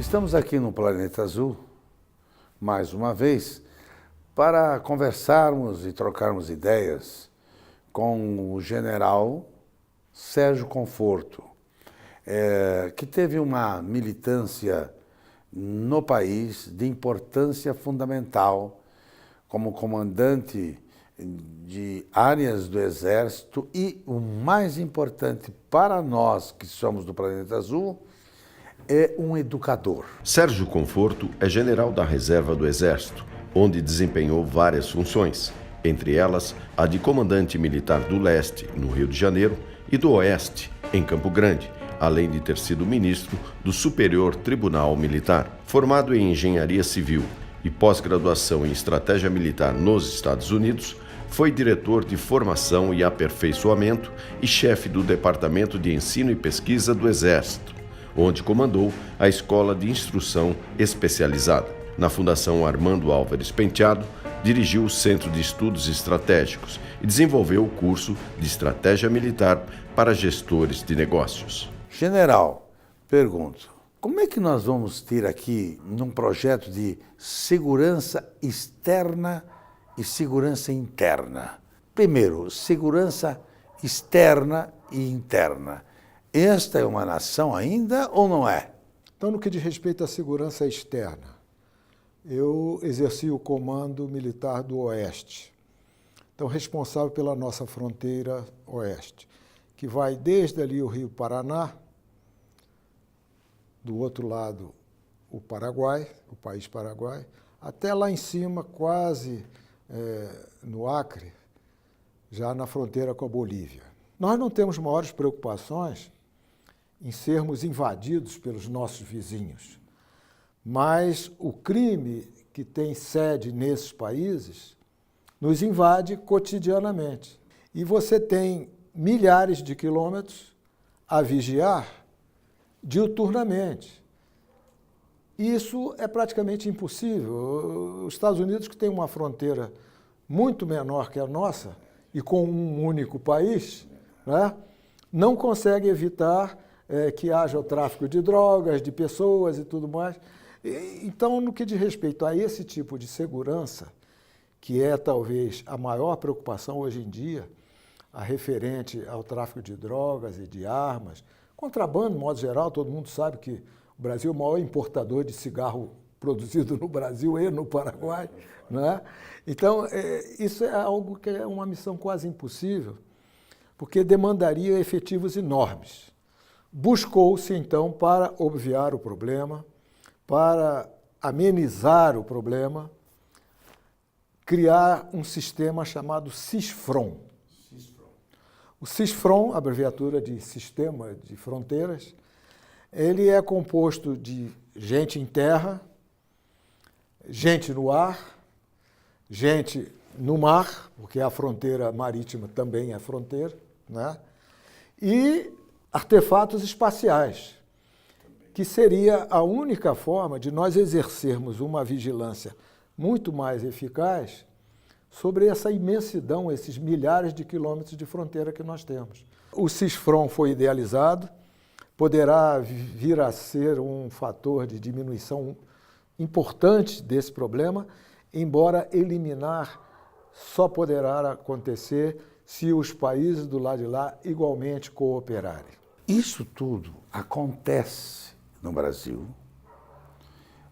Estamos aqui no Planeta Azul, mais uma vez, para conversarmos e trocarmos ideias com o general Sérgio Conforto, que teve uma militância no país de importância fundamental como comandante de áreas do Exército e, o mais importante para nós que somos do Planeta Azul, é um educador. Sérgio Conforto é general da Reserva do Exército, onde desempenhou várias funções, entre elas a de comandante militar do Leste, no Rio de Janeiro, e do Oeste, em Campo Grande, além de ter sido ministro do Superior Tribunal Militar. Formado em Engenharia Civil e pós-graduação em Estratégia Militar nos Estados Unidos, foi diretor de Formação e Aperfeiçoamento e chefe do Departamento de Ensino e Pesquisa do Exército, onde comandou a Escola de Instrução Especializada. Na Fundação Armando Álvares Penteado, dirigiu o Centro de Estudos Estratégicos e desenvolveu o curso de Estratégia Militar para gestores de negócios. General, pergunto, como é que nós vamos ter aqui, num projeto de segurança externa e segurança interna? Primeiro, segurança externa e interna. Esta é uma nação ainda ou não é? Então, no que diz respeito à segurança externa, eu exerci o comando militar do Oeste, então responsável pela nossa fronteira oeste, que vai desde ali o Rio Paraná, do outro lado o Paraguai, o país Paraguai, até lá em cima, quase no Acre, já na fronteira com a Bolívia. Nós não temos maiores preocupações em sermos invadidos pelos nossos vizinhos, mas o crime que tem sede nesses países nos invade cotidianamente. E você tem milhares de quilômetros a vigiar diuturnamente. Isso é praticamente impossível. Os Estados Unidos, que tem uma fronteira muito menor que a nossa e com um único país, né, não consegue evitar que haja o tráfico de drogas, de pessoas e tudo mais. Então, no que diz respeito a esse tipo de segurança, que é talvez a maior preocupação hoje em dia, a referente ao tráfico de drogas e de armas, contrabando, de modo geral, todo mundo sabe que o Brasil é o maior importador de cigarro produzido no Brasil e no Paraguai, né? Então, isso é algo que é uma missão quase impossível, porque demandaria efetivos enormes. Buscou-se, então, para obviar o problema, para amenizar o problema, criar um sistema chamado CISFRON. O CISFRON, abreviatura de Sistema de Fronteiras, ele é composto de gente em terra, gente no ar, gente no mar, porque a fronteira marítima também é fronteira, né? E artefatos espaciais, que seria a única forma de nós exercermos uma vigilância muito mais eficaz sobre essa imensidão, esses milhares de quilômetros de fronteira que nós temos. O CISFRON foi idealizado, poderá vir a ser um fator de diminuição importante desse problema, embora eliminar só poderá acontecer se os países do lado de lá igualmente cooperarem. Isso tudo acontece no Brasil,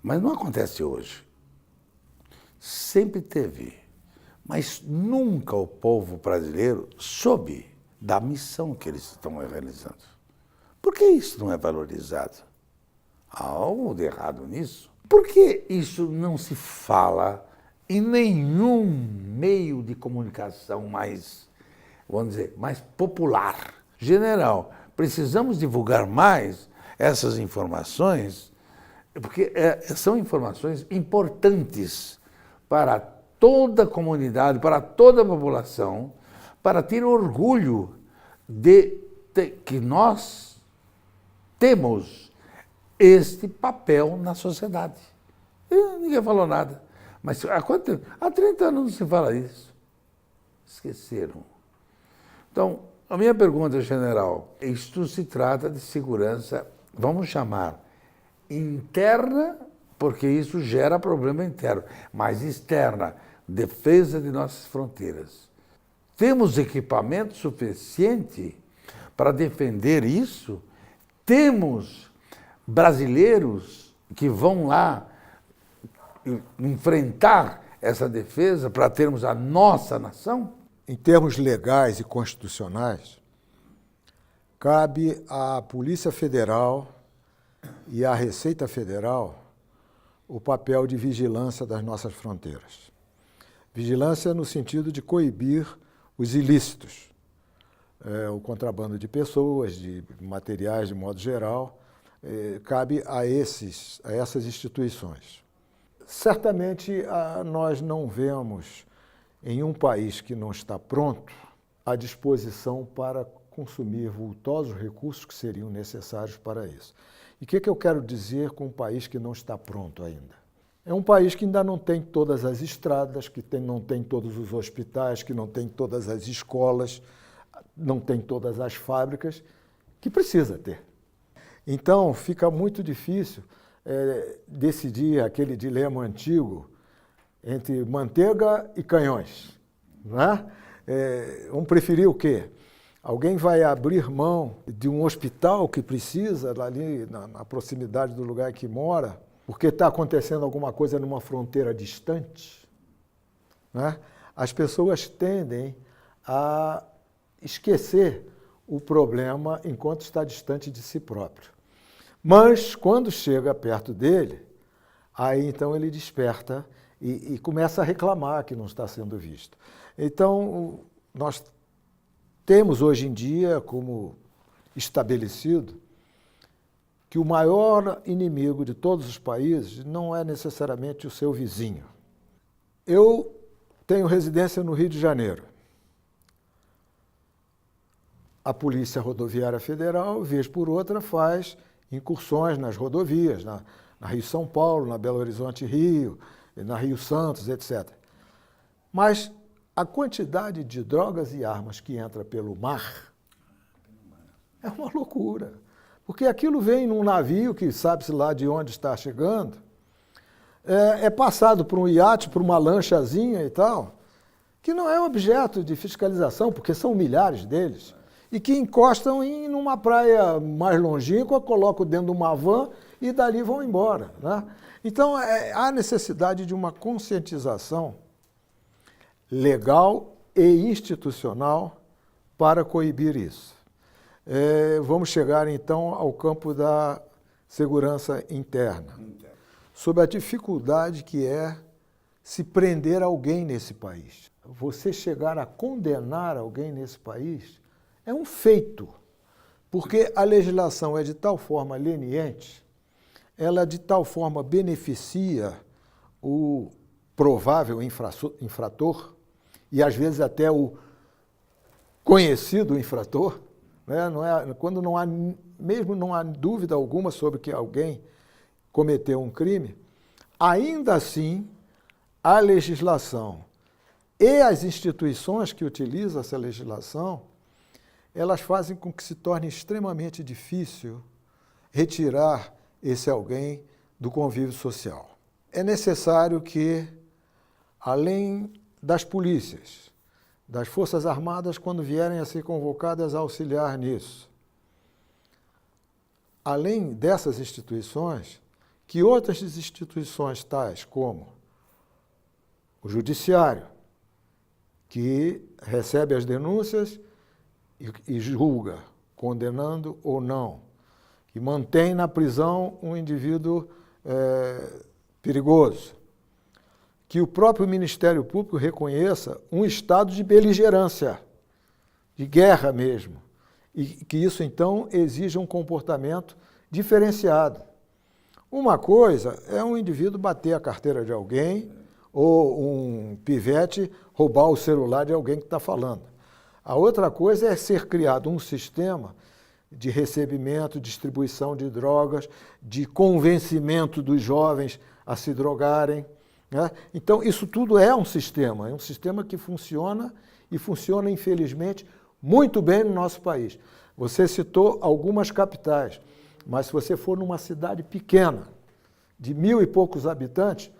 mas não acontece hoje. Sempre teve, mas nunca o povo brasileiro soube da missão que eles estão realizando. Por que isso não é valorizado? Há algo de errado nisso? Por que isso não se fala em nenhum meio de comunicação mais, vamos dizer, mais popular? General, precisamos divulgar mais essas informações, porque são informações importantes para toda a comunidade, para toda a população, para ter orgulho de que nós temos este papel na sociedade. Ninguém falou nada. Mas há quanto tempo? Há 30 anos não se fala isso. Esqueceram. Então, a minha pergunta, general, isto se trata de segurança, vamos chamar, interna, porque isso gera problema interno, mas externa, defesa de nossas fronteiras. Temos equipamento suficiente para defender isso? Temos brasileiros que vão lá enfrentar essa defesa para termos a nossa nação? Em termos legais e constitucionais, cabe à Polícia Federal e à Receita Federal o papel de vigilância das nossas fronteiras. Vigilância no sentido de coibir os ilícitos, o contrabando de pessoas, de materiais de modo geral, cabe a essas instituições. Certamente nós não vemos em um país que não está pronto a disposição para consumir vultosos recursos que seriam necessários para isso. E o que eu quero dizer com um país que não está pronto ainda? É um país que ainda não tem todas as estradas, que não tem todos os hospitais, que não tem todas as escolas, não tem todas as fábricas, que precisa ter. Então, fica muito difícil decidir aquele dilema antigo entre manteiga e canhões. Não é? Vamos preferir o quê? Alguém vai abrir mão de um hospital que precisa, ali na proximidade do lugar que mora, porque está acontecendo alguma coisa numa fronteira distante? Né? As pessoas tendem a esquecer o problema enquanto está distante de si próprio. Mas, quando chega perto dele, aí então ele desperta e começa a reclamar que não está sendo visto. Então, nós temos hoje em dia como estabelecido que o maior inimigo de todos os países não é necessariamente o seu vizinho. Eu tenho residência no Rio de Janeiro. A Polícia Rodoviária Federal, vez por outra, faz incursões nas rodovias, na Rio-São Paulo, na Belo Horizonte-Rio, na Rio-Santos, etc. Mas a quantidade de drogas e armas que entra pelo mar é uma loucura. Porque aquilo vem num navio que sabe-se lá de onde está chegando, é passado por um iate, por uma lanchazinha e tal, que não é objeto de fiscalização, porque são milhares deles, e que encostam numa praia mais longínqua, colocam dentro de uma van e dali vão embora. Né? Então, há necessidade de uma conscientização legal e institucional para coibir isso. Vamos chegar, então, ao campo da segurança interna, sobre a dificuldade que é se prender alguém nesse país. Você chegar a condenar alguém nesse país é um feito, porque a legislação é de tal forma leniente, ela de tal forma beneficia o provável infrator, e às vezes até o conhecido infrator, né? Quando mesmo não há dúvida alguma sobre que alguém cometeu um crime, ainda assim a legislação e as instituições que utilizam essa legislação, elas fazem com que se torne extremamente difícil retirar esse alguém do convívio social. É necessário que, além das polícias, das Forças Armadas, quando vierem a ser convocadas a auxiliar nisso, além dessas instituições, que outras instituições tais como o Judiciário, que recebe as denúncias e julga, condenando ou não, que mantém na prisão um indivíduo perigoso, que o próprio Ministério Público reconheça um estado de beligerância, de guerra mesmo, e que isso, então, exija um comportamento diferenciado. Uma coisa é um indivíduo bater a carteira de alguém ou um pivete roubar o celular de alguém que está falando. A outra coisa é ser criado um sistema de recebimento, distribuição de drogas, de convencimento dos jovens a se drogarem. Né? Então, isso tudo é um sistema que funciona e funciona, infelizmente, muito bem no nosso país. Você citou algumas capitais. Mas se você for numa cidade pequena, de 1.000 e poucos habitantes,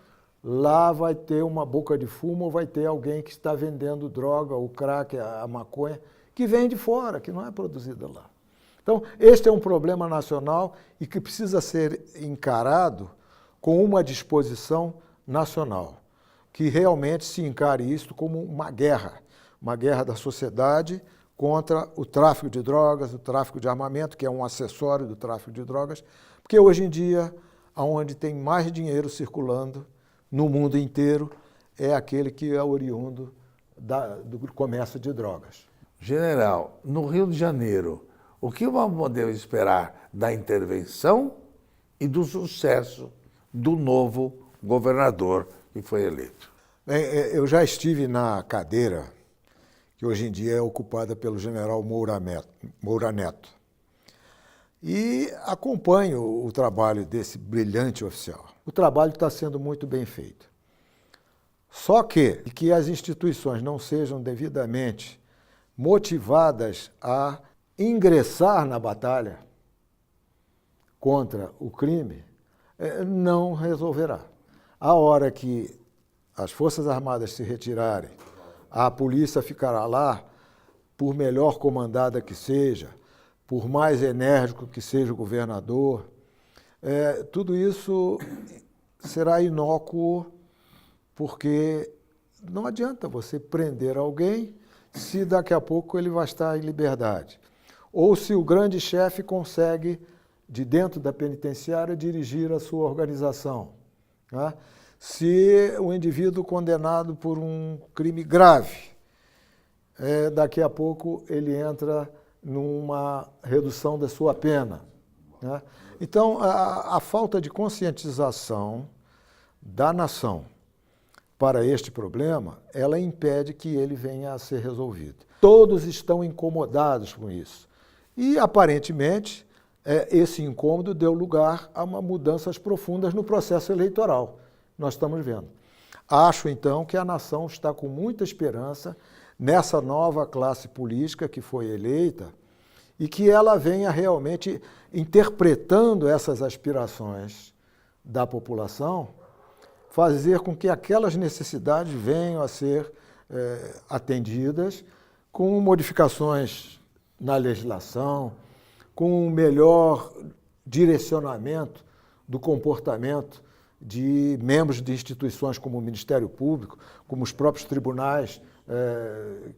lá vai ter uma boca de fumo ou vai ter alguém que está vendendo droga, o crack, a maconha, que vem de fora, que não é produzida lá. Então, este é um problema nacional e que precisa ser encarado com uma disposição nacional, que realmente se encare isso como uma guerra da sociedade contra o tráfico de drogas, o tráfico de armamento, que é um acessório do tráfico de drogas, porque hoje em dia, onde tem mais dinheiro circulando no mundo inteiro, é aquele que é oriundo do comércio de drogas. General, no Rio de Janeiro, o que vamos poder esperar da intervenção e do sucesso do novo governador que foi eleito? Bem, eu já estive na cadeira que hoje em dia é ocupada pelo general Moura Neto. E acompanho o trabalho desse brilhante oficial. O trabalho está sendo muito bem feito. Só que as instituições não sejam devidamente motivadas a ingressar na batalha contra o crime, não resolverá. A hora que as Forças Armadas se retirarem, a polícia ficará lá, por melhor comandada que seja, por mais enérgico que seja o governador, tudo isso será inócuo, porque não adianta você prender alguém se daqui a pouco ele vai estar em liberdade. Ou se o grande chefe consegue, de dentro da penitenciária, dirigir a sua organização. Né? Se o indivíduo condenado por um crime grave, daqui a pouco ele entra numa redução da sua pena. Né? Então, a falta de conscientização da nação para este problema, ela impede que ele venha a ser resolvido. Todos estão incomodados com isso. E, aparentemente, esse incômodo deu lugar a mudanças profundas no processo eleitoral. Nós estamos vendo. Acho, então, que a nação está com muita esperança nessa nova classe política que foi eleita e que ela venha realmente interpretando essas aspirações da população, fazer com que aquelas necessidades venham a ser atendidas com modificações na legislação, com um melhor direcionamento do comportamento de membros de instituições como o Ministério Público, como os próprios tribunais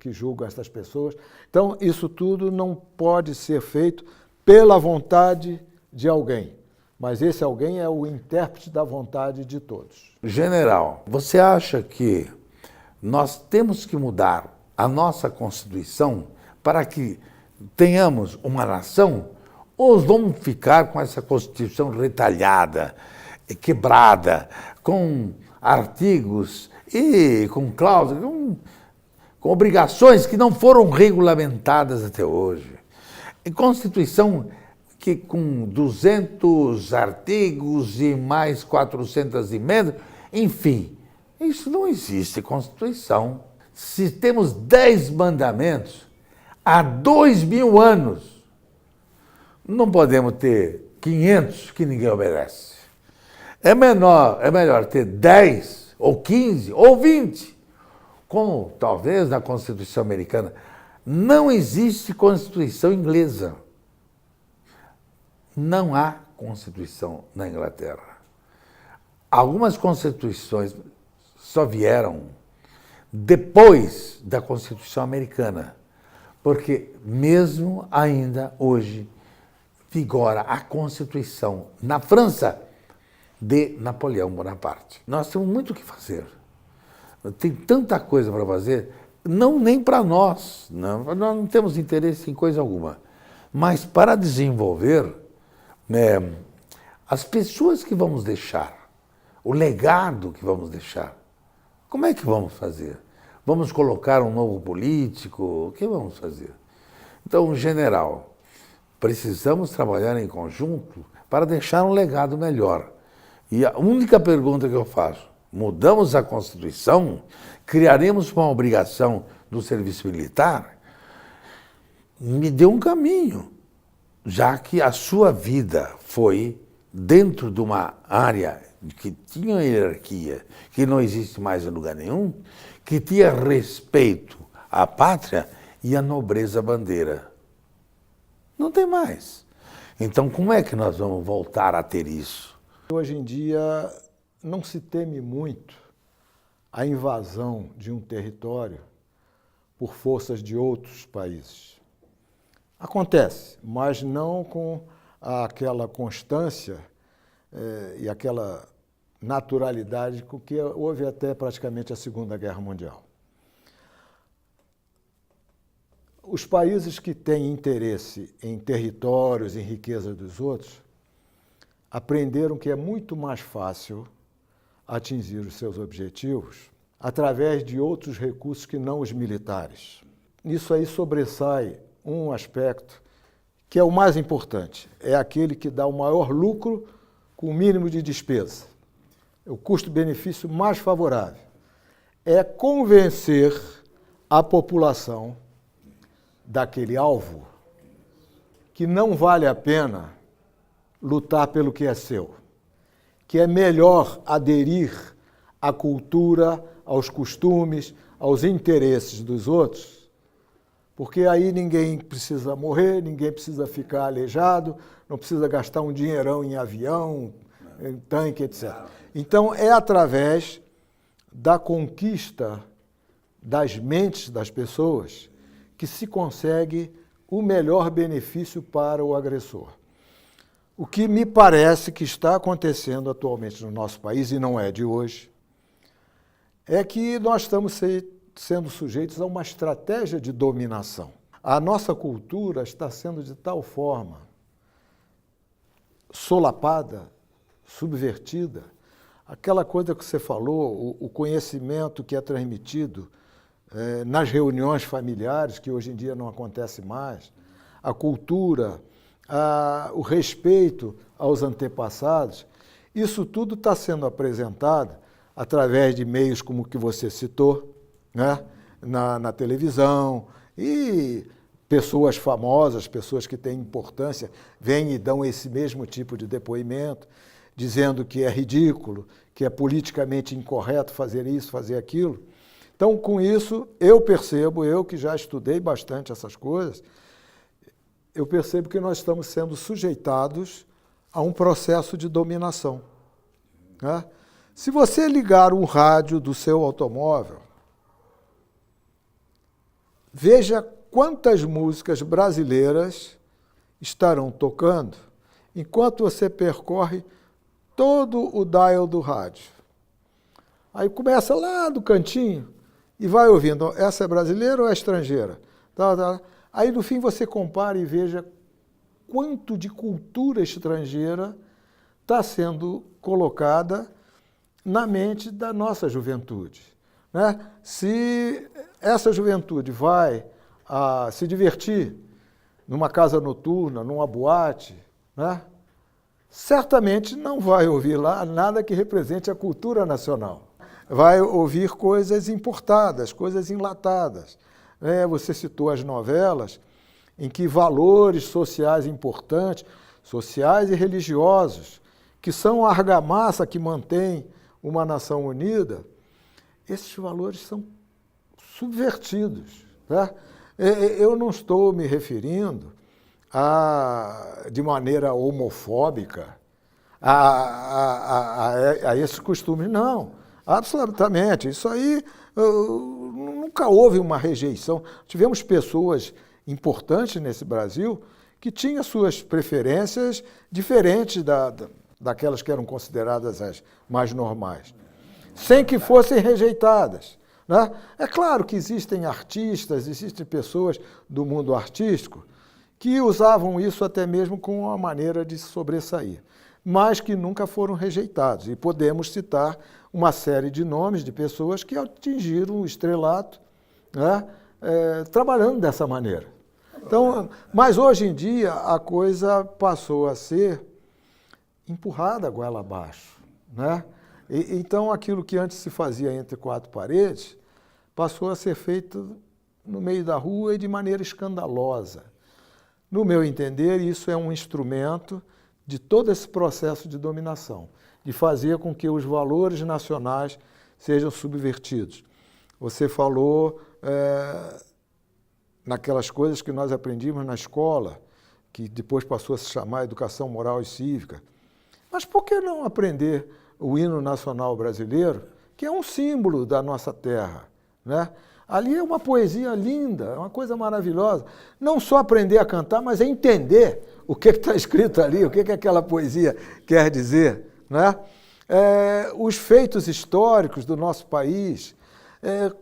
que julgam essas pessoas. Então, isso tudo não pode ser feito pela vontade de alguém, mas esse alguém é o intérprete da vontade de todos. General, você acha que nós temos que mudar a nossa Constituição para que tenhamos uma nação, ou vamos ficar com essa Constituição retalhada, quebrada, com artigos e com cláusulas, com obrigações que não foram regulamentadas até hoje? E Constituição que com 200 artigos e mais 400 emendas, enfim, isso não existe Constituição. Se temos 10 mandamentos há 2000 anos, não podemos ter 500 que ninguém obedece. É melhor ter 10, ou 15, ou 20, como talvez na Constituição americana. Não existe Constituição inglesa. Não há Constituição na Inglaterra. Algumas constituições só vieram depois da Constituição americana, porque mesmo ainda hoje vigora a Constituição na França de Napoleão Bonaparte. Nós temos muito o que fazer. Tem tanta coisa para fazer, não nem para nós, nós não temos interesse em coisa alguma, mas para desenvolver as pessoas que vamos deixar, o legado que vamos deixar. Como é que vamos fazer? Vamos colocar um novo político? O que vamos fazer? Então, general, precisamos trabalhar em conjunto para deixar um legado melhor. E a única pergunta que eu faço, mudamos a Constituição, criaremos uma obrigação do serviço militar? Me dê um caminho. já que a sua vida foi dentro de uma área que tinha uma hierarquia, que não existe mais em lugar nenhum, que tinha respeito à pátria e à nobreza bandeira. Não tem mais. Então, como é que nós vamos voltar a ter isso? Hoje em dia, não se teme muito a invasão de um território por forças de outros países. Acontece, mas não com aquela constância e aquela naturalidade com que houve até praticamente a Segunda Guerra Mundial. Os países que têm interesse em territórios, em riqueza dos outros, aprenderam que é muito mais fácil atingir os seus objetivos através de outros recursos que não os militares. Nisso aí sobressai um aspecto que é o mais importante, é aquele que dá o maior lucro com o mínimo de despesa. É o custo-benefício mais favorável. É convencer a população daquele alvo que não vale a pena lutar pelo que é seu, que é melhor aderir à cultura, aos costumes, aos interesses dos outros, porque aí ninguém precisa morrer, ninguém precisa ficar aleijado, não precisa gastar um dinheirão em avião, em tanque, etc. Então, é através da conquista das mentes das pessoas que se consegue o melhor benefício para o agressor. O que me parece que está acontecendo atualmente no nosso país, e não é de hoje, é que nós estamos sendo sujeitos a uma estratégia de dominação. A nossa cultura está sendo de tal forma solapada, subvertida, aquela coisa que você falou, o conhecimento que é transmitido nas reuniões familiares, que hoje em dia não acontece mais, a cultura, o respeito aos antepassados, isso tudo está sendo apresentado através de meios como o que você citou, né? na televisão, e pessoas famosas, pessoas que têm importância, vêm e dão esse mesmo tipo de depoimento, dizendo que é ridículo, que é politicamente incorreto fazer isso, fazer aquilo. Então, com isso, eu percebo, eu que já estudei bastante essas coisas, eu percebo que nós estamos sendo sujeitados a um processo de dominação, né? Se você ligar um rádio do seu automóvel, veja quantas músicas brasileiras estarão tocando enquanto você percorre todo o dial do rádio. Aí começa lá do cantinho e vai ouvindo, essa é brasileira ou é estrangeira? Aí no fim você compara e veja quanto de cultura estrangeira está sendo colocada na mente da nossa juventude, né? Se essa juventude vai se divertir numa casa noturna, numa boate, né? Certamente não vai ouvir lá nada que represente a cultura nacional. Vai ouvir coisas importadas, coisas enlatadas. Você citou as novelas, em que valores sociais importantes, sociais e religiosos, que são a argamassa que mantém uma nação unida, esses valores são subvertidos, né? Eu não estou me referindo de maneira homofóbica a esses costumes, não, absolutamente. Isso aí nunca houve uma rejeição. Tivemos pessoas importantes nesse Brasil que tinham suas preferências diferentes daquelas que eram consideradas as mais normais, sem que fossem rejeitadas, né? É claro que existem artistas, existem pessoas do mundo artístico que usavam isso até mesmo como uma maneira de se sobressair, mas que nunca foram rejeitados. E podemos citar uma série de nomes de pessoas que atingiram o estrelato, né? Trabalhando dessa maneira. Então, mas hoje em dia a coisa passou a ser empurrada goela abaixo, né? Então, aquilo que antes se fazia entre quatro paredes passou a ser feito no meio da rua e de maneira escandalosa. No meu entender, isso é um instrumento de todo esse processo de dominação, de fazer com que os valores nacionais sejam subvertidos. Você falou naquelas coisas que nós aprendimos na escola, que depois passou a se chamar Educação Moral e Cívica. Mas por que não aprender o hino nacional brasileiro, que é um símbolo da nossa terra, né? Ali é uma poesia linda, é uma coisa maravilhosa. Não só aprender a cantar, mas é entender o que está escrito ali, o que aquela poesia quer dizer, né? Os feitos históricos do nosso país,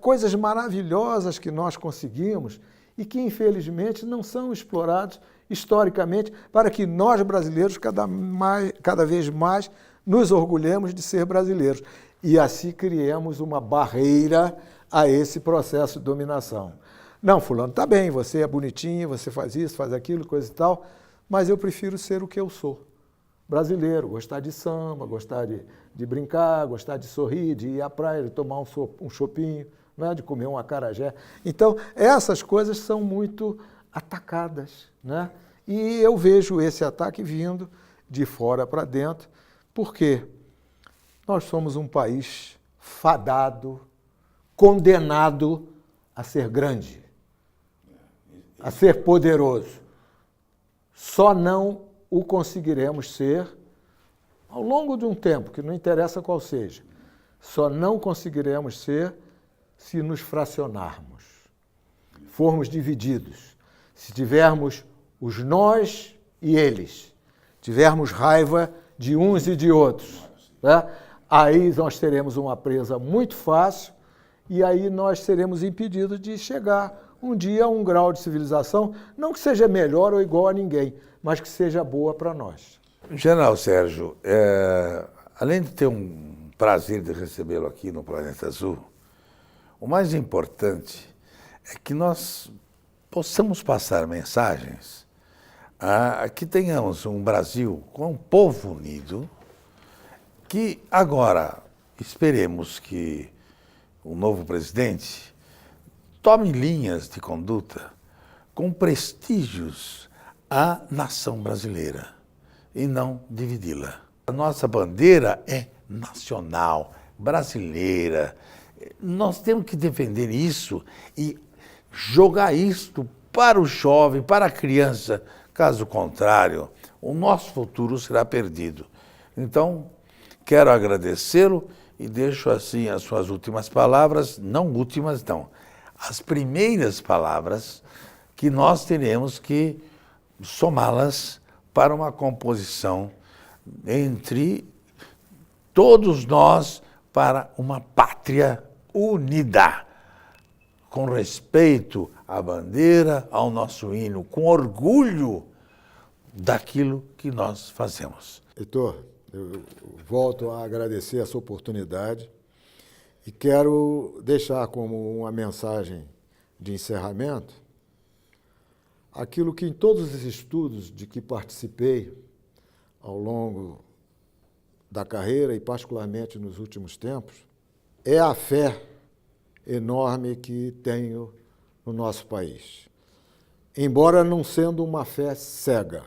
coisas maravilhosas que nós conseguimos e que, infelizmente, não são explorados historicamente para que nós, brasileiros, cada vez mais nos orgulhemos de ser brasileiros. E assim criemos uma barreira a esse processo de dominação. Não, fulano, tá bem, você é bonitinho, você faz isso, faz aquilo, coisa e tal, mas eu prefiro ser o que eu sou. Brasileiro, gostar de samba, gostar de brincar, gostar de sorrir, de ir à praia, de tomar um chopinho, né, de comer um acarajé. Então, essas coisas são muito atacadas, né? E eu vejo esse ataque vindo de fora para dentro, porque nós somos um país fadado, condenado a ser grande, a ser poderoso. Só não o conseguiremos ser ao longo de um tempo, que não interessa qual seja. Só não conseguiremos ser se nos fracionarmos, formos divididos, se tivermos os nós e eles, tivermos raiva de uns e de outros, né? Aí nós teremos uma presa muito fácil e aí nós seremos impedidos de chegar um dia a um grau de civilização, não que seja melhor ou igual a ninguém, mas que seja boa para nós. General Sérgio, além de ter um prazer de recebê-lo aqui no Planeta Azul, o mais importante é que nós possamos passar mensagens que tenhamos um Brasil com um povo unido, que agora esperemos que o novo presidente tome linhas de conduta com prestígios à nação brasileira e não dividi-la. A nossa bandeira é nacional, brasileira. Nós temos que defender isso e jogar isto para o jovem, para a criança. Caso contrário, o nosso futuro será perdido. Então, quero agradecê-lo e deixo assim as suas últimas palavras, não últimas não, as primeiras palavras que nós teremos que somá-las para uma composição entre todos nós para uma pátria unida, com respeito à bandeira, ao nosso hino, com orgulho daquilo que nós fazemos. Heitor, eu volto a agradecer essa oportunidade e quero deixar como uma mensagem de encerramento aquilo que em todos os estudos de que participei ao longo da carreira e particularmente nos últimos tempos, é a fé enorme que tenho no nosso país. Embora não sendo uma fé cega,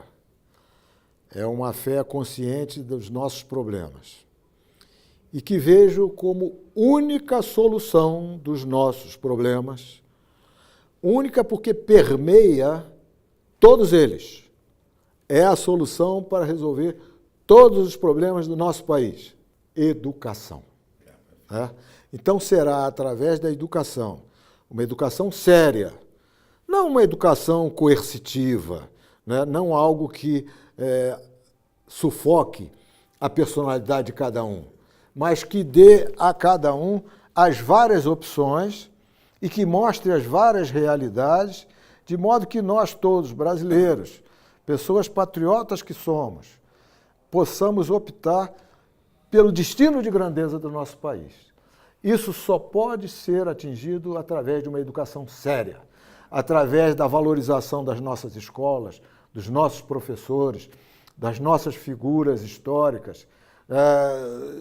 é uma fé consciente dos nossos problemas e que vejo como única solução dos nossos problemas, única porque permeia todos eles. É a solução para resolver todos os problemas do nosso país. Educação. Então será através da educação, uma educação séria, não uma educação coercitiva, né? Não algo que sufoque a personalidade de cada um, mas que dê a cada um as várias opções e que mostre as várias realidades, de modo que nós todos, brasileiros, pessoas patriotas que somos, possamos optar pelo destino de grandeza do nosso país. Isso só pode ser atingido através de uma educação séria, através da valorização das nossas escolas, dos nossos professores, das nossas figuras históricas,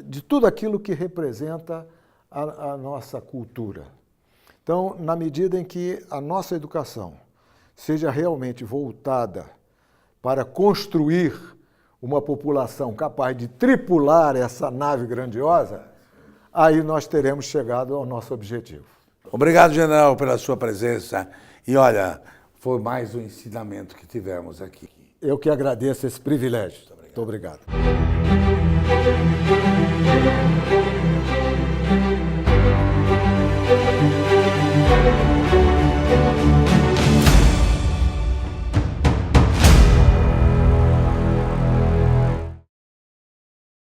de tudo aquilo que representa a nossa cultura. Então, na medida em que a nossa educação seja realmente voltada para construir uma população capaz de tripular essa nave grandiosa, aí nós teremos chegado ao nosso objetivo. Obrigado, general, pela sua presença. E olha, foi mais um ensinamento que tivemos aqui. Eu que agradeço esse privilégio. Muito obrigado.